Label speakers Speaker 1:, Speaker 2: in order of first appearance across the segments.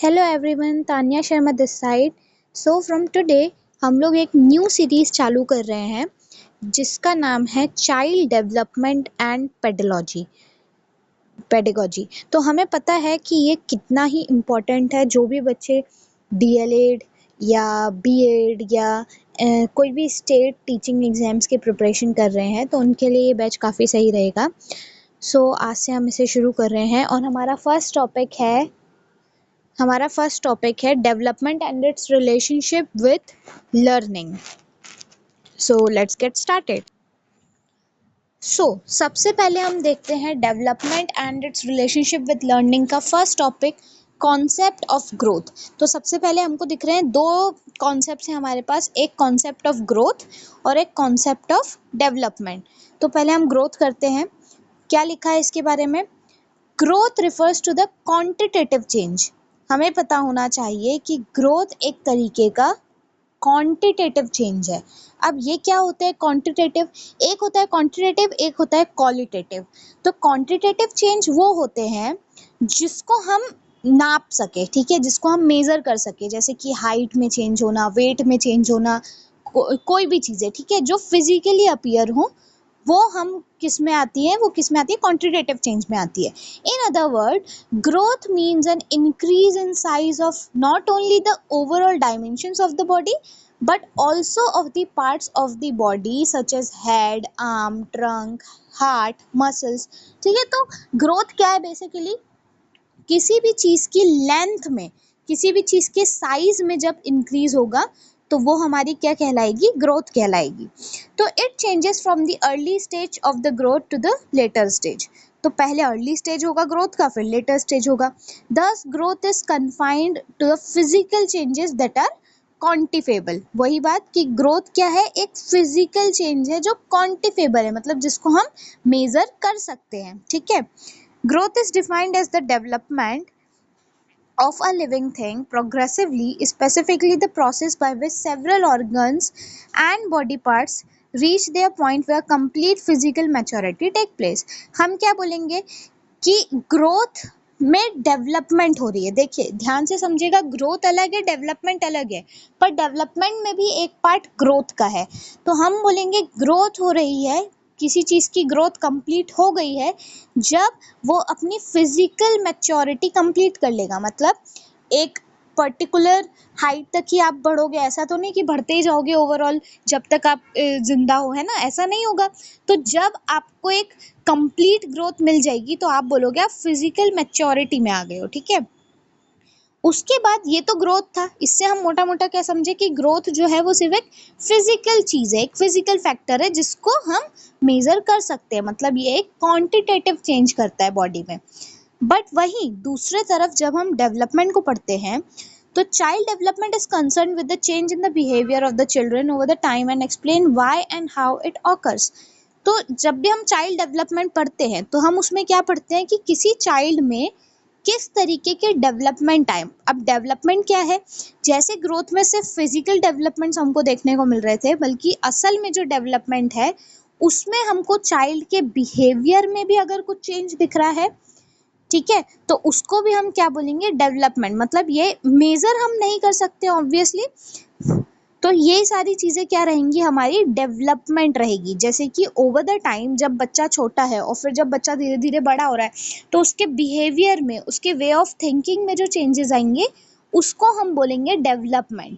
Speaker 1: Hello everyone, Tanya Sharma this side. So from today हम लोग एक न्यू सीरीज चालू कर रहे हैं जिसका नाम है चाइल्ड डेवलपमेंट एंड पेडागोजी। तो हमें पता है कि ये कितना ही इम्पोर्टेंट है। जो भी बच्चे डीएलएड या बीएड या कोई भी स्टेट टीचिंग एग्जाम्स के प्रिपरेशन कर रहे हैं तो उनके लिए ये बैच काफ़ी सही रहेगा। सो आज से हम इसे शुरू कर रहे हैं और हमारा फर्स्ट टॉपिक है development and its relationship with learning. So let's get started. सबसे पहले हम देखते हैं development and its relationship with learning का first topic, concept of growth. तो सबसे पहले हमको दिख रहे हैं दो कॉन्सेप्ट्स हैं हमारे पास, एक कॉन्सेप्ट ऑफ ग्रोथ और एक कॉन्सेप्ट ऑफ डेवलपमेंट। तो पहले हम ग्रोथ करते हैं। क्या लिखा है इसके बारे में? Growth refers to the quantitative change. हमें पता होना चाहिए कि ग्रोथ एक तरीके का क्वांटिटेटिव चेंज है। अब ये क्या होता है क्वांटिटेटिव? एक होता है क्वांटिटेटिव, एक होता है क्वालिटेटिव। तो क्वांटिटेटिव चेंज वो होते हैं जिसको हम नाप सके, ठीक है, जिसको हम मेजर कर सके, जैसे कि हाइट में चेंज होना, वेट में चेंज होना, कोई भी चीज़ें, ठीक है, जो फिजिकली अपीयर हो, वो किस में आती है क्वांटिटेटिव चेंज में आती है। In other word, growth means an increase in size of not only the overall dimensions of the body but also of the parts of the body such as head, arm, trunk, heart, muscles। ठीक है, तो growth क्या है? Basically किसी भी चीज़ की length में, किसी भी चीज़ के साइज में जब इंक्रीज होगा तो वो हमारी क्या कहलाएगी? ग्रोथ कहलाएगी। तो it changes from the early stage of the growth to the later stage. तो पहले अर्ली स्टेज होगा ग्रोथ का, फिर लेटर स्टेज होगा। This growth is confined to the physical changes that are quantifiable. वही बात कि ग्रोथ क्या है? एक फिजिकल चेंज है जो क्वांटिफेबल है, मतलब जिसको हम मेजर कर सकते हैं, ठीक है। Growth is defined as the development of a living thing progressively, specifically the process by which several organs and body parts reach their point where complete physical maturity take place। हम क्या बोलेंगे कि growth में development हो रही है। देखिए ध्यान से समझिएगा, ग्रोथ अलग है, डेवलपमेंट अलग है, पर डेवलपमेंट में भी एक पार्ट ग्रोथ का है। तो हम बोलेंगे ग्रोथ हो रही है, किसी चीज़ की ग्रोथ कंप्लीट हो गई है जब वो अपनी फिजिकल मैच्योरिटी कंप्लीट कर लेगा। मतलब एक पर्टिकुलर हाइट तक ही आप बढ़ोगे, ऐसा तो नहीं कि बढ़ते ही जाओगे ओवरऑल जब तक आप जिंदा हो, है ना, ऐसा नहीं होगा। तो जब आपको एक कंप्लीट ग्रोथ मिल जाएगी तो आप बोलोगे आप फिजिकल मैच्योरिटी में आ गए हो, ठीक है। उसके बाद ये तो ग्रोथ था, इससे हम मोटा मोटा क्या समझे कि ग्रोथ जो है वो सिर्फ एक फिजिकल चीज़ है, एक फिजिकल फैक्टर है जिसको हम मेजर कर सकते हैं, मतलब ये एक क्वांटिटेटिव चेंज करता है बॉडी में। बट वहीं दूसरे तरफ जब हम डेवलपमेंट को पढ़ते हैं तो child development is concern with the change in the behaviour of the children over the time and explain why and how it occurs. तो जब भी हम चाइल्ड डेवलपमेंट पढ़ते हैं तो हम उसमें क्या पढ़ते हैं कि किसी चाइल्ड में किस तरीके के डेवलपमेंट आए। अब डेवलपमेंट क्या है? जैसे ग्रोथ में सिर्फ फिजिकल डेवलपमेंट्स हमको देखने को मिल रहे थे, बल्कि असल में जो डेवलपमेंट है उसमें हमको चाइल्ड के बिहेवियर में भी अगर कुछ चेंज दिख रहा है, ठीक है, तो उसको भी हम क्या बोलेंगे? डेवलपमेंट। मतलब ये मेजर हम नहीं कर सकते ऑब्वियसली, तो ये सारी चीज़ें क्या रहेंगी? हमारी डेवलपमेंट रहेगी। जैसे कि ओवर द टाइम जब बच्चा छोटा है और फिर जब बच्चा धीरे धीरे बड़ा हो रहा है तो उसके बिहेवियर में, उसके वे ऑफ थिंकिंग में जो चेंजेस आएंगे उसको हम बोलेंगे डेवलपमेंट,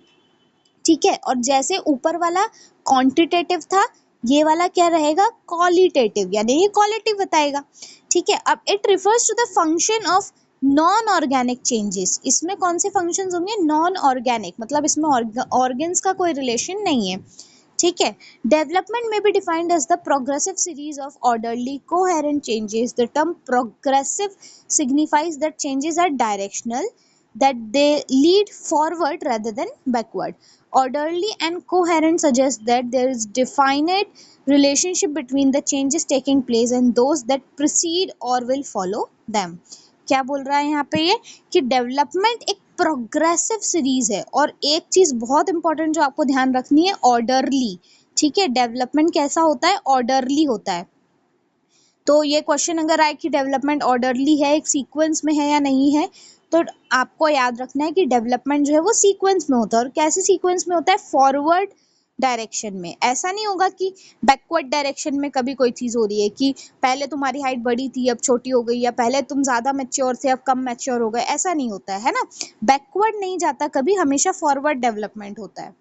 Speaker 1: ठीक है। और जैसे ऊपर वाला क्वांटिटेटिव था, ये वाला क्या रहेगा? क्वालिटेटिव, यानी ये क्वालिटी बताएगा, ठीक है। अब it refers to the function of non organic changes. इसमें कौन से फंक्शंस होंगे? नॉन ऑर्गेनिक, मतलब इसमें ऑर्गन्स का कोई रिलेशन नहीं है, ठीक है। डेवलपमेंट में भी defined as the progressive series of orderly coherent changes. The term progressive signifies that changes are directional, that they lead forward rather than backward. Orderly and coherent suggests that there is definite relationship between the changes taking place and those that precede or will follow them। क्या बोल रहा है यहाँ पे ये कि development एक progressive series है, और एक चीज बहुत इंपॉर्टेंट जो आपको ध्यान रखनी है, ऑर्डरली, ठीक है। डेवलपमेंट कैसा होता है? ऑर्डरली होता है। तो ये क्वेश्चन अगर आए कि डेवलपमेंट ऑर्डरली है, एक सीक्वेंस में है या नहीं है, तो आपको याद रखना है कि डेवलपमेंट जो है वो सीक्वेंस में होता है। और कैसे सीक्वेंस में होता है? फॉरवर्ड डायरेक्शन में। ऐसा नहीं होगा कि बैकवर्ड डायरेक्शन में कभी कोई चीज हो रही है कि पहले तुम्हारी हाइट बड़ी थी अब छोटी हो गई, या पहले तुम ज्यादा मैच्योर थे अब कम मैच्योर हो गए, ऐसा नहीं होता है ना। बैकवर्ड नहीं जाता कभी, हमेशा फॉरवर्ड डेवलपमेंट होता है।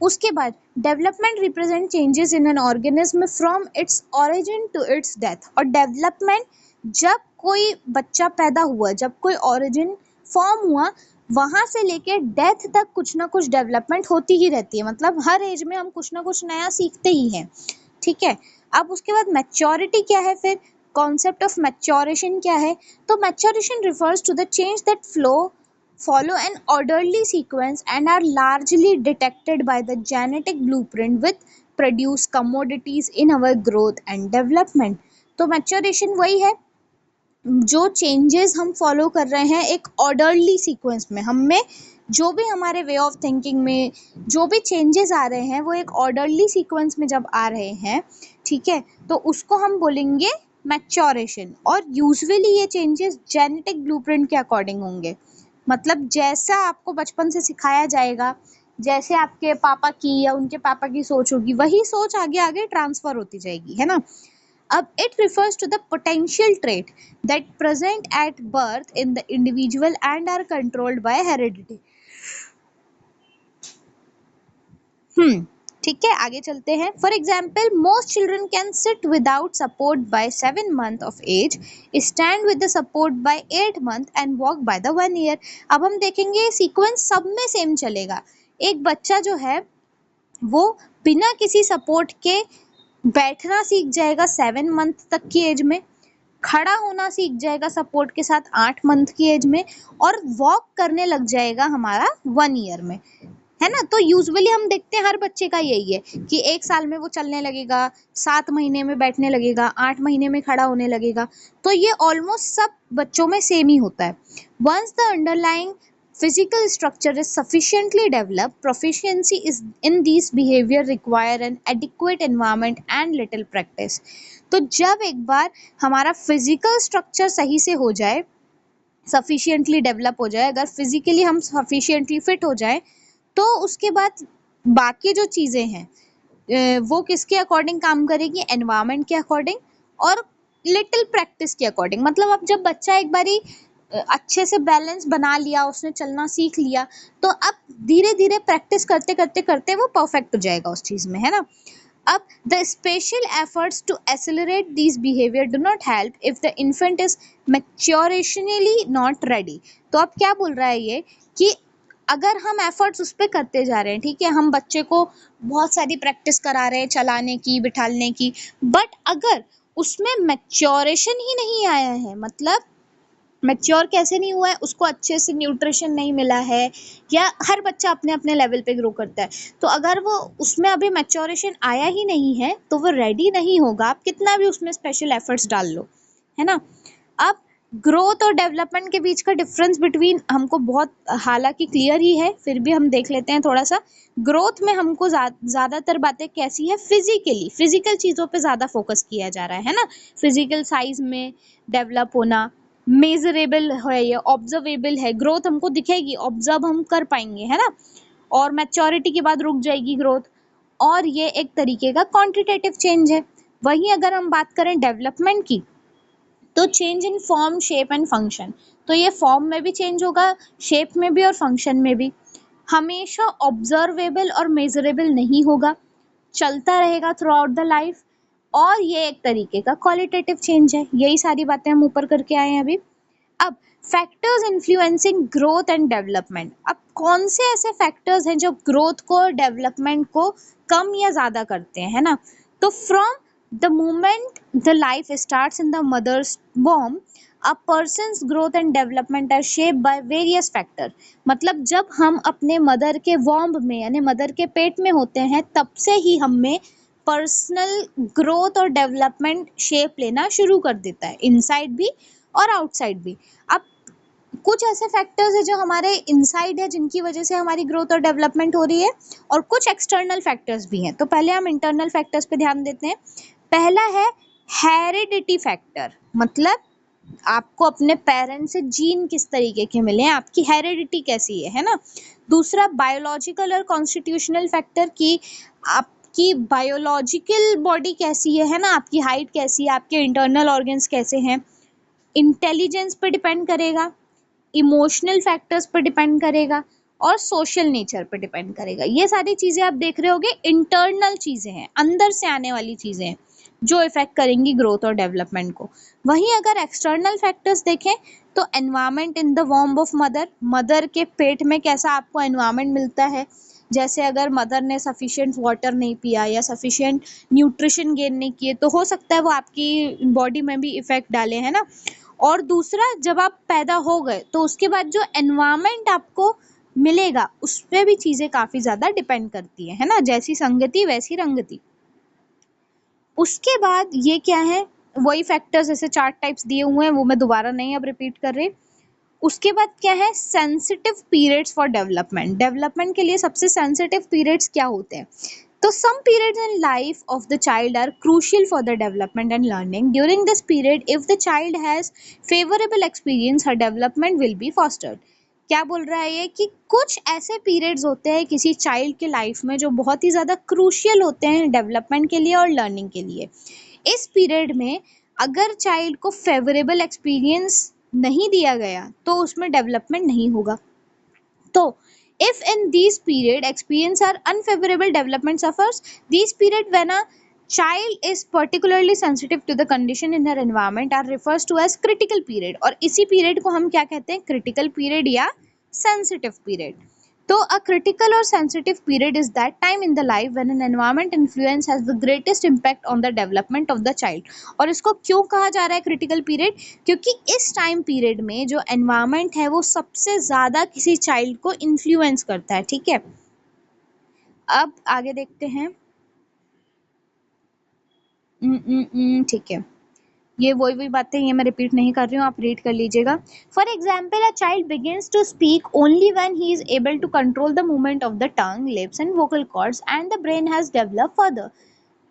Speaker 1: उसके बाद development represent changes in an organism from its origin to its death. और डेवलपमेंट, जब कोई बच्चा पैदा हुआ, जब कोई ओरिजिन फॉर्म हुआ, वहां से लेके डेथ तक कुछ ना कुछ डेवलपमेंट होती ही रहती है। मतलब हर एज में हम कुछ ना कुछ नया सीखते ही हैं, ठीक है। अब उसके बाद मैच्योरिटी क्या है? फिर कॉन्सेप्ट ऑफ मैच्योरेशन क्या है? तो maturation refers to the change that follow an orderly sequence and are largely detected by the genetic blueprint which produce commodities in our growth and development। तो maturation वही है, जो चेंजेस हम follow कर रहे हैं एक ऑर्डरली सीक्वेंस में, हमें जो भी हमारे वे ऑफ थिंकिंग में जो भी चेंजेस आ रहे हैं वो एक ऑर्डरली सीक्वेंस में जब आ रहे हैं, ठीक है, तो उसको हम बोलेंगे मैच्योरेशन। और यूजुअली ये चेंजेस जेनेटिक ब्लूप्रिंट के अकॉर्डिंग होंगे। मतलब जैसा आपको बचपन से सिखाया जाएगा, जैसे आपके पापा की या उनके पापा की सोच होगी, वही सोच आगे आगे ट्रांसफर होती जाएगी, है ना। अब it refers to the potential trait that present at birth in the individual and are controlled by heredity। ठीक है, आगे चलते हैं। For example, most children can sit without support bye 7 months of age, stand with the support bye 8 months and walk by the 1 year। अब हम देखेंगे sequence सब में सेम चलेगा। एक बच्चा जो है वो बिना किसी सपोर्ट के बैठना सीख जाएगा 7 month तक की एज में, खड़ा होना सीख जाएगा सपोर्ट के साथ 8 month की एज में, और वॉक करने लग जाएगा हमारा 1 year में, है ना। तो यूजुअली हम देखते हैं हर बच्चे का यही है कि 1 साल में वो चलने लगेगा, 7 महीने में बैठने लगेगा, 8 महीने में खड़ा होने लगेगा। तो ये ऑलमोस्ट सब बच्चों में सेम ही होता है। Once the underlying physical structure is sufficiently developed, proficiency is in these behavior require an adequate environment and little practice। तो जब एक बार हमारा फिजिकल स्ट्रक्चर सही से हो जाए, सफिशिएंटली डेवलप हो जाए, अगर फिजिकली हम सफिशिएंटली फिट हो जाए, तो उसके बाद बाकी जो चीज़ें हैं वो किसके अकॉर्डिंग काम करेगी? एनवायरनमेंट के अकॉर्डिंग और लिटिल प्रैक्टिस के अकॉर्डिंग। मतलब अब जब बच्चा एक बारी अच्छे से बैलेंस बना लिया, उसने चलना सीख लिया, तो अब धीरे धीरे प्रैक्टिस करते करते करते वो परफेक्ट हो जाएगा उस चीज़ में, है ना। अब the special efforts to accelerate this behaviour do not help if the infant is maturationally not ready. तो अब क्या बोल रहा है ये कि अगर हम एफर्ट्स उस पर करते जा रहे हैं, ठीक है, हम बच्चे को बहुत सारी प्रैक्टिस करा रहे हैं चलाने की, बिठालने की, बट अगर उसमें मैच्योरेशन ही नहीं आया है, मतलब मैच्योर कैसे नहीं हुआ है? उसको अच्छे से न्यूट्रिशन नहीं मिला है, या हर बच्चा अपने अपने लेवल पे ग्रो करता है, तो अगर वो उसमें अभी मैच्योरेशन आया ही नहीं है तो वो रेडी नहीं होगा, आप कितना भी उसमें स्पेशल एफर्ट्स डाल लो, है ना। अब ग्रोथ और डेवलपमेंट के बीच का डिफरेंस बिटवीन हमको बहुत हालांकि क्लियर ही है, फिर भी हम देख लेते हैं थोड़ा सा। ग्रोथ में हमको ज़्यादातर बातें कैसी है? फिजिकली, फिजिकल चीज़ों पे ज़्यादा फोकस किया जा रहा है ना। फिजिकल साइज में डेवलप होना, मेजरेबल है, ये ऑब्जर्वेबल है, ग्रोथ हमको दिखेगी, ऑब्जर्व हम कर पाएंगे, है ना। और मैच्योरिटी के बाद रुक जाएगी ग्रोथ, और ये एक तरीके का क्वांटिटेटिव चेंज है। वहीं अगर हम बात करें डेवलपमेंट की, तो change in form, shape and function. तो ये फॉर्म में भी चेंज होगा, शेप में भी और फंक्शन में भी। हमेशा ऑब्जर्वेबल और मेजरेबल नहीं होगा, चलता रहेगा थ्रू आउट द लाइफ, और ये एक तरीके का क्वालिटेटिव चेंज है। यही सारी बातें हम ऊपर करके आए हैं अभी। अब factors influencing growth and development. अब कौन से ऐसे फैक्टर्स हैं जो ग्रोथ को, डेवलपमेंट को कम या ज़्यादा करते हैं, है ना। तो from the moment the life starts in the mother's womb, a person's growth and development are shape by various factor. मतलब जब हम अपने मदर के वॉम्ब में यानी मदर के पेट में होते हैं, तब से ही हमें पर्सनल ग्रोथ और डेवलपमेंट शेप लेना शुरू कर देता है, इनसाइड भी और आउटसाइड भी। अब कुछ ऐसे फैक्टर्स है जो हमारे इनसाइड है, जिनकी वजह से हमारी ग्रोथ और डेवलपमेंट हो रही है, और कुछ एक्सटर्नल फैक्टर्स भी हैं। तो पहले हम इंटरनल फैक्टर्स पे ध्यान देते हैं। पहला है हेरिडिटी फैक्टर। मतलब आपको अपने पेरेंट्स से जीन किस तरीके के मिले हैं, आपकी हेरिडिटी कैसी है ना। दूसरा बायोलॉजिकल और कॉन्स्टिट्यूशनल फैक्टर की आपकी बायोलॉजिकल बॉडी कैसी है ना, आपकी हाइट कैसी है, आपके इंटरनल ऑर्गन्स कैसे हैं। इंटेलिजेंस पे डिपेंड करेगा, इमोशनल फैक्टर्स पर डिपेंड करेगा और सोशल नेचर पर डिपेंड करेगा। ये सारी चीजें आप देख रहे होगे इंटरनल चीजें हैं, अंदर से आने वाली चीजें हैं जो इफेक्ट करेंगी ग्रोथ और डेवलपमेंट को। वहीं अगर एक्सटर्नल फैक्टर्स देखें तो एनवायरनमेंट इन द वॉर्म ऑफ मदर, मदर के पेट में कैसा आपको एनवायरनमेंट मिलता है। जैसे अगर मदर ने सफिशिएंट वाटर नहीं पिया या सफिशिएंट न्यूट्रिशन गेन नहीं किए तो हो सकता है वो आपकी बॉडी में भी इफेक्ट डाले, है ना। और दूसरा, जब आप पैदा हो गए तो उसके बाद जो एनवायरनमेंट आपको मिलेगा उस पे भी चीजें काफी ज्यादा डिपेंड करती है ना। जैसी संगति वैसी रंगति। उसके बाद ये क्या है, वही फैक्टर्स जैसे 4 टाइप्स दिए हुए हैं, वो मैं दोबारा नहीं अब रिपीट कर रही। उसके बाद क्या है, sensitive periods for development. Development के लिए सबसे सेंसिटिव पीरियड्स क्या होते हैं। तो some periods in life of the child are crucial for the development and learning. During this period, if the child has favorable experience, her development will be fostered. क्या बोल रहा है ये कि कुछ ऐसे पीरियड्स होते हैं किसी चाइल्ड के लाइफ में जो बहुत ही ज़्यादा क्रूशियल होते हैं डेवलपमेंट के लिए और लर्निंग के लिए। इस पीरियड में अगर चाइल्ड को फेवरेबल एक्सपीरियंस नहीं दिया गया तो उसमें डेवलपमेंट नहीं होगा। तो if in these period experience are unfavorable, development suffers. These period when a child is particularly sensitive to the condition in her environment are refers to as critical period, और इसी period को हम क्या कहते हैं, critical period या sensitive period। तो a critical or sensitive period is that time in the life when an environment influence has the greatest impact on the development of the child। और इसको क्यों कहा जा रहा है critical period, क्योंकि इस टाइम पीरियड में जो environment है वो सबसे ज़्यादा किसी child को influence करता है, ठीक है। अब आगे देखते हैं। ठीक है, ये वही बातें ये मैं रिपीट नहीं कर रही हूँ, आप रीड कर लीजिएगा। For example, a child begins to speak only when he is able to control the movement of the tongue, lips and vocal cords and the brain has developed further.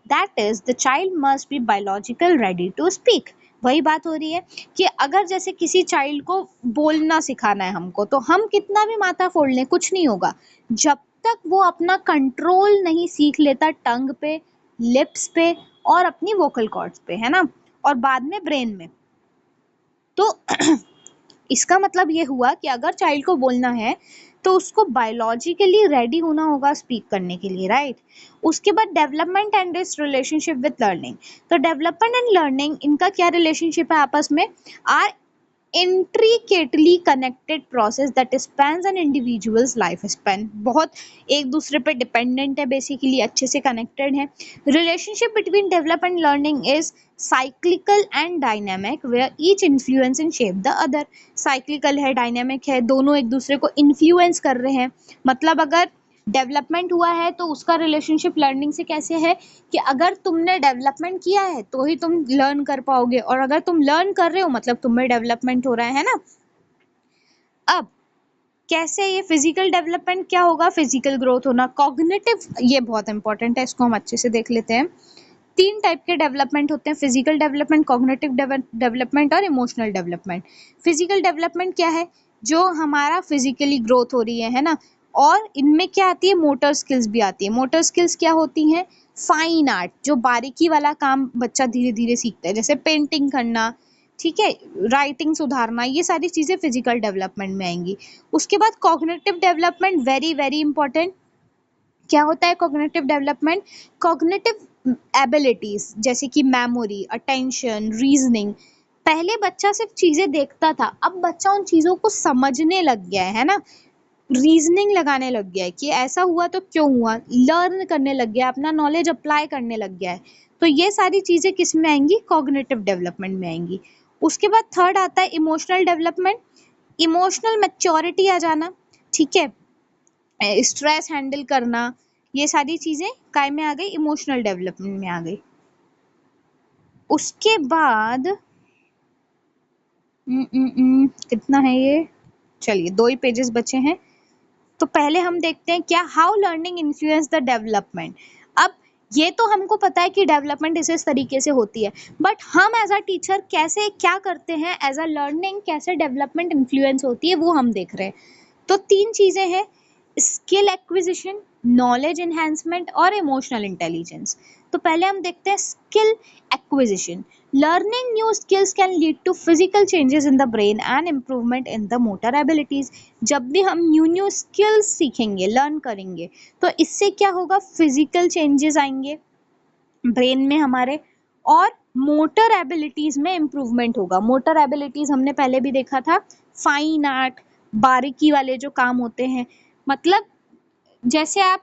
Speaker 1: That is the child must be biological ready to speak. वही बात हो रही है कि अगर जैसे किसी child को बोलना सिखाना है हमको, तो हम कितना भी माथा फोड़ लें कुछ नहीं होगा जब तक वो अपना कंट्रोल नहीं सीख लेता टंग पे, लिप्स पे और अपनी वोकल कॉर्ड्स पे, है ना, और बाद में ब्रेन में। तो इसका मतलब ये हुआ कि अगर चाइल्ड को बोलना है तो उसको बायोलॉजिकली रेडी होना होगा स्पीक करने के लिए, राइट। उसके बाद development and its relationship with learning. तो डेवलपमेंट एंड लर्निंग, इनका क्या रिलेशनशिप है आपस में, are intricately connected process that spans an individual's life span। बहुत एक दूसरे पे डिपेंडेंट है, बेसिकली अच्छे से कनेक्टेड है। Relationship between development learning is cyclical and dynamic where each influence and shape the other. Cyclical है, डायनेमिक है, दोनों एक दूसरे को इन्फ्लुएंस कर रहे हैं। मतलब अगर डेवलपमेंट हुआ है तो उसका रिलेशनशिप लर्निंग से कैसे है कि अगर तुमने डेवलपमेंट किया है तो ही तुम लर्न कर पाओगे, और अगर तुम लर्न कर रहे हो मतलब तुम में डेवलपमेंट हो रहा है ना। अब कैसे ये फिजिकल डेवलपमेंट क्या होगा, फिजिकल ग्रोथ होना, कॉग्निटिव, ये बहुत इंपॉर्टेंट है, इसको हम अच्छे से देख लेते हैं। 3 टाइप के डेवलपमेंट होते हैं, फिजिकल डेवलपमेंट, कॉग्निटिव डेवलपमेंट और इमोशनल डेवलपमेंट। फिजिकल डेवलपमेंट क्या है, जो हमारा फिजिकली ग्रोथ हो रही है ना, और इनमें क्या आती है, मोटर स्किल्स भी आती है। मोटर स्किल्स क्या होती हैं, फाइन आर्ट, जो बारीकी वाला काम बच्चा धीरे धीरे सीखता है, जैसे पेंटिंग करना, ठीक है, राइटिंग सुधारना, ये सारी चीज़ें फिजिकल डेवलपमेंट में आएंगी। उसके बाद cognitive development, very very important. क्या होता है कॉग्निटिव डेवलपमेंट, कॉग्निटिव एबिलिटीज जैसे कि मेमोरी, अटेंशन, रीजनिंग। पहले बच्चा सिर्फ चीजें देखता था, अब बच्चा उन चीजों को समझने लग गया है ना, रीजनिंग लगाने लग गया है कि ऐसा हुआ तो क्यों हुआ, लर्न करने लग गया, अपना नॉलेज अप्लाई करने लग गया है। तो ये सारी चीजें किस में आएंगी, कॉग्निटिव डेवलपमेंट में आएंगी। उसके बाद थर्ड आता है इमोशनल डेवलपमेंट, इमोशनल मैच्योरिटी आ जाना, ठीक है, स्ट्रेस हैंडल करना, ये सारी चीजें काय में आ गई, इमोशनल डेवलपमेंट में आ गई। उसके बाद कितना है ये, चलिए 2 ही पेजेस बचे हैं। तो पहले हम देखते हैं क्या, how learning influence the development. अब ये तो हमको पता है कि डेवलपमेंट इस तरीके से होती है, बट हम एज अ टीचर कैसे क्या करते हैं, एज अ लर्निंग कैसे डेवलपमेंट इन्फ्लुएंस होती है वो हम देख रहे हैं। तो 3 चीज़ें हैं, स्किल एक्विजिशन, नॉलेज एनहांसमेंट और इमोशनल इंटेलिजेंस। तो पहले हम देखते हैं skill acquisition. Learning new skills can lead to physical changes in the brain and improvement in the motor abilities. जब भी हम न्यू न्यू स्किल्स सीखेंगे, लर्न करेंगे, तो इससे क्या होगा, फिजिकल चेंजेस आएंगे ब्रेन में हमारे, और मोटर एबिलिटीज में इम्प्रूवमेंट होगा। मोटर एबिलिटीज हमने पहले भी देखा था, फाइन आर्ट, बारीकी वाले जो काम होते हैं, मतलब जैसे आप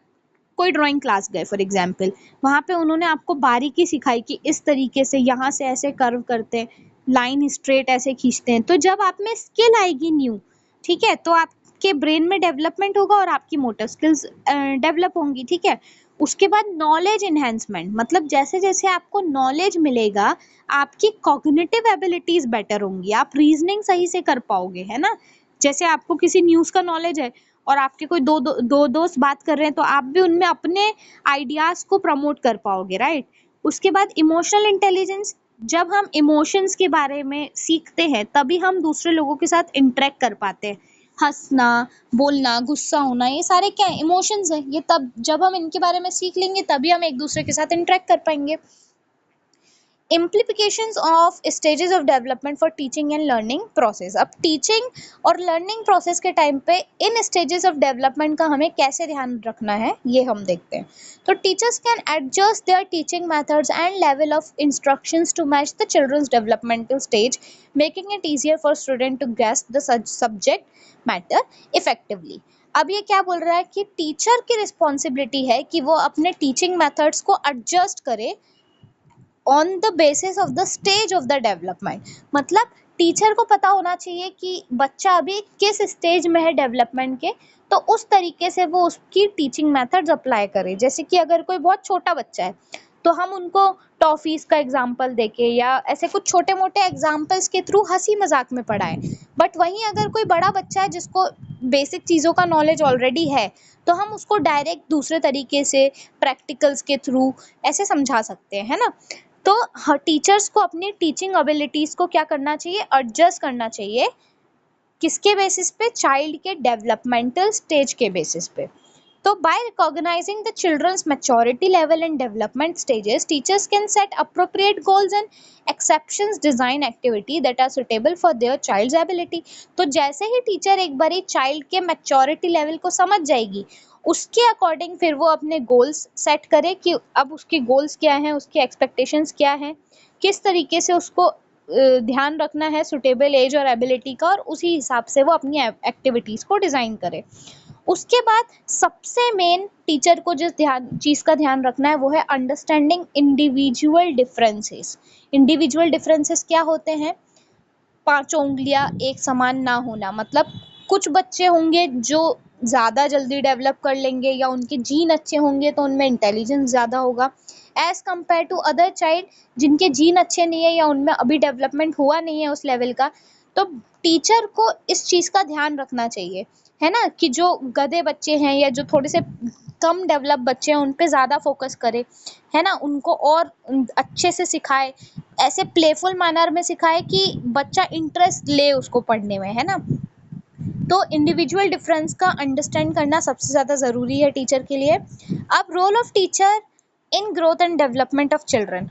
Speaker 1: कोई ड्राइंग क्लास गए फॉर एग्जाम्पल, वहाँ पे उन्होंने आपको बारीकी सिखाई कि इस तरीके से यहाँ से ऐसे कर्व करते हैं, लाइन स्ट्रेट ऐसे खींचते हैं। तो जब आप में स्किल आएगी न्यू, ठीक है, तो आपके ब्रेन में डेवलपमेंट होगा और आपकी मोटर स्किल्स डेवलप होंगी, ठीक है। उसके बाद नॉलेज इन्हेंसमेंट, मतलब जैसे जैसे आपको नॉलेज मिलेगा, आपकी कॉग्निटिव एबिलिटीज बेटर होंगी, आप रीजनिंग सही से कर पाओगे, है ना। जैसे आपको किसी न्यूज़ का नॉलेज है और आपके कोई दो दोस्त बात कर रहे हैं, तो आप भी उनमें अपने आइडियाज को प्रमोट कर पाओगे, राइट। उसके बाद इमोशनल इंटेलिजेंस, जब हम इमोशंस के बारे में सीखते हैं तभी हम दूसरे लोगों के साथ इंटरेक्ट कर पाते हैं। हंसना, बोलना, गुस्सा होना, ये सारे क्या है, इमोशंस हैं। ये तब जब हम इनके बारे में सीख लेंगे तभी हम एक दूसरे के साथ इंटरेक्ट कर पाएंगे। implications of stages of development for teaching and learning process। अब टीचिंग और लर्निंग प्रोसेस के टाइम पे इन स्टेजेस ऑफ डेवलपमेंट का हमें कैसे ध्यान रखना है ये हम देखते हैं। तो teachers can adjust their teaching methods and level of instructions to match the children's developmental stage, making it easier for student to grasp the subject matter effectively. अब ये क्या बोल रहा है कि टीचर की रिस्पॉन्सिबिलिटी है कि वो अपने टीचिंग मेथड्स को एडजस्ट करे on the basis of the stage of the development. मतलब टीचर को पता होना चाहिए कि बच्चा अभी किस स्टेज में है डेवलपमेंट के, तो उस तरीके से वो उसकी टीचिंग मेथड्स अप्लाई करे। जैसे कि अगर कोई बहुत छोटा बच्चा है तो हम उनको टॉफीज का एग्जाम्पल देके या ऐसे कुछ छोटे मोटे एग्जाम्पल्स के थ्रू हंसी मजाक में पढ़ाएं। बट वहीं अगर कोई बड़ा बच्चा है जिसको बेसिक चीज़ों का नॉलेज ऑलरेडी है, तो हम उसको डायरेक्ट दूसरे तरीके से प्रैक्टिकल्स के थ्रू ऐसे समझा सकते हैं, है ना। तो टीचर्स को अपनी टीचिंग एबिलिटीज को क्या करना चाहिए, एडजस्ट करना चाहिए। किसके बेसिस पे, चाइल्ड के डेवलपमेंटल स्टेज के बेसिस पे। तो by recognizing the children's maturity level and development stages, teachers can set appropriate goals and exceptions design activity that are suitable for their child's ability। तो जैसे ही टीचर एक बारी child के maturity level को समझ जाएगी, उसके अकॉर्डिंग फिर वो अपने गोल्स सेट करे कि अब उसके गोल्स क्या हैं, उसके एक्सपेक्टेशंस क्या हैं, किस तरीके से उसको ध्यान रखना है सुटेबल एज और एबिलिटी का, और उसी हिसाब से वो अपनी एक्टिविटीज को डिजाइन करे। उसके बाद सबसे मेन टीचर को जिस चीज का ध्यान रखना है वो है understanding individual differences. Individual differences क्या होते हैं, पांचों उंगलियां एक समान ना होना, मतलब कुछ बच्चे होंगे जो ज़्यादा जल्दी डेवलप कर लेंगे या उनके जीन अच्छे होंगे तो उनमें इंटेलिजेंस ज़्यादा होगा, as compare to other child जिनके जीन अच्छे नहीं है या उनमें अभी डेवलपमेंट हुआ नहीं है उस लेवल का। तो टीचर को इस चीज़ का ध्यान रखना चाहिए, है ना, कि जो गधे बच्चे हैं या जो थोड़े से कम डेवलप बच्चे हैं उन पे ज़्यादा फोकस करे, है ना, उनको और अच्छे से सिखाए, ऐसे प्लेफुल मैनर में सिखाए कि बच्चा इंटरेस्ट ले उसको पढ़ने में, है ना। तो इंडिविजुअल डिफरेंस का अंडरस्टैंड करना सबसे ज़्यादा ज़रूरी है टीचर के लिए। अब role of teacher in growth and development of children,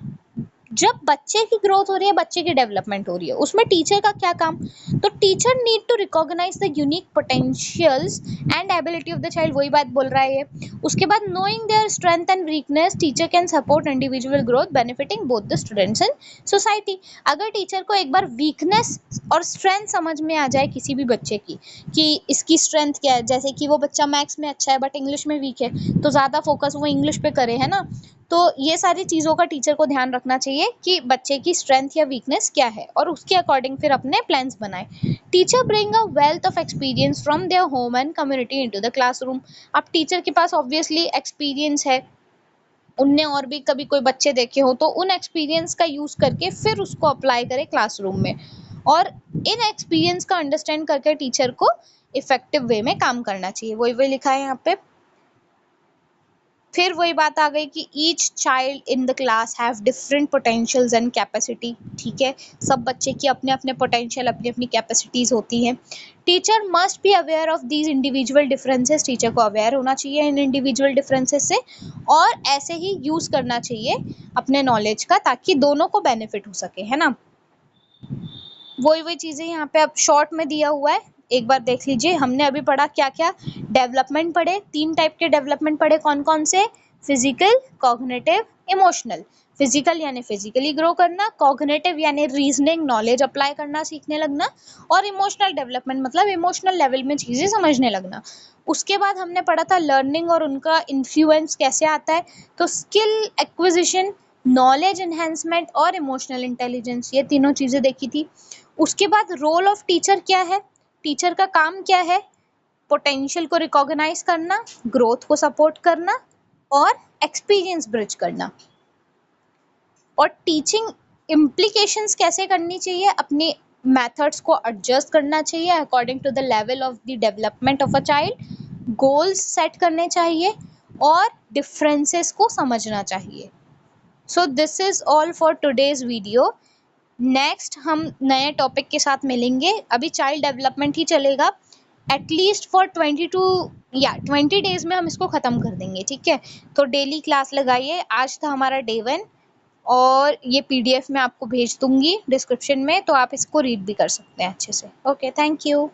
Speaker 1: जब बच्चे की ग्रोथ हो रही है, बच्चे की डेवलपमेंट हो रही है, उसमें टीचर का क्या काम। तो teacher need to recognise the unique potentials and ability of the child, वही बात बोल रहा है ये। उसके बाद knowing their strength and weakness, teacher can support individual growth benefiting both the students and society. अगर टीचर को एक बार वीकनेस और स्ट्रेंथ समझ में आ जाए किसी भी बच्चे की, कि इसकी स्ट्रेंथ क्या है, जैसे कि वो बच्चा मैथ्स में अच्छा है बट इंग्लिश में वीक है, तो ज़्यादा फोकस वो इंग्लिश पे करे, है ना। तो ये सारी चीज़ों का टीचर को ध्यान रखना चाहिए कि बच्चे की स्ट्रेंथ या वीकनेस क्या है और उसके अकॉर्डिंग फिर अपने प्लान्स बनाए। Teacher bring a wealth of experience from their home and community into the classroom. अब टीचर के पास ऑब्वियसली एक्सपीरियंस है, उनने और भी कभी कोई बच्चे देखे हो तो उन एक्सपीरियंस का यूज़ करके फिर उसको अप्लाई करें क्लासरूम में, और इन एक्सपीरियंस का अंडरस्टैंड करके टीचर को इफेक्टिव वे में काम करना चाहिए। वही लिखा है यहाँ पे। फिर वही बात आ गई कि each child in the class have different potentials and capacity, ठीक है, सब बच्चे की अपने अपने पोटेंशियल, अपनी अपनी कैपेसिटीज होती हैं। Teacher must be aware of these individual differences, teacher को अवेयर होना चाहिए इन इंडिविजुअल डिफरेंसेस से, और ऐसे ही यूज करना चाहिए अपने नॉलेज का, ताकि दोनों को बेनिफिट हो सके, है ना। वही चीजें यहाँ पे अब शॉर्ट में दिया हुआ है, एक बार देख लीजिए। हमने अभी पढ़ा क्या क्या, डेवलपमेंट पढ़े, 3 टाइप के डेवलपमेंट पढ़े, कौन कौन से, फिजिकल, कॉग्निटिव, इमोशनल। फिजिकल यानी फिजिकली ग्रो करना, कॉग्निटिव यानी रीजनिंग नॉलेज अप्लाई करना, सीखने लगना, और इमोशनल डेवलपमेंट मतलब इमोशनल लेवल में चीजें समझने लगना। उसके बाद हमने पढ़ा था लर्निंग और उनका इन्फ्लुएंस कैसे आता है, तो स्किल एक्विजिशन, नॉलेज एनहेंसमेंट और इमोशनल इंटेलिजेंस, ये तीनों चीजें देखी थी। उसके बाद रोल ऑफ टीचर क्या है, टीचर का काम क्या है, पोटेंशियल को रिकॉग्नाइज करना, ग्रोथ को सपोर्ट करना और एक्सपीरियंस ब्रिज करना। और टीचिंग इम्प्लीकेशंस कैसे करनी चाहिए, अपने मेथड्स को एडजस्ट करना चाहिए according to the level of the development of a child, goals set करने चाहिए और डिफरेंसेस को समझना चाहिए। So this is all for today's video. Next हम नए टॉपिक के साथ मिलेंगे, अभी चाइल्ड डेवलपमेंट ही चलेगा, एटलीस्ट फॉर 20 डेज में हम इसको ख़त्म कर देंगे, ठीक है। तो डेली क्लास लगाइए, आज था हमारा डे 1, और ये PDF मैं आपको भेज दूंगी डिस्क्रिप्शन में, तो आप इसको रीड भी कर सकते हैं अच्छे से। Okay, thank you.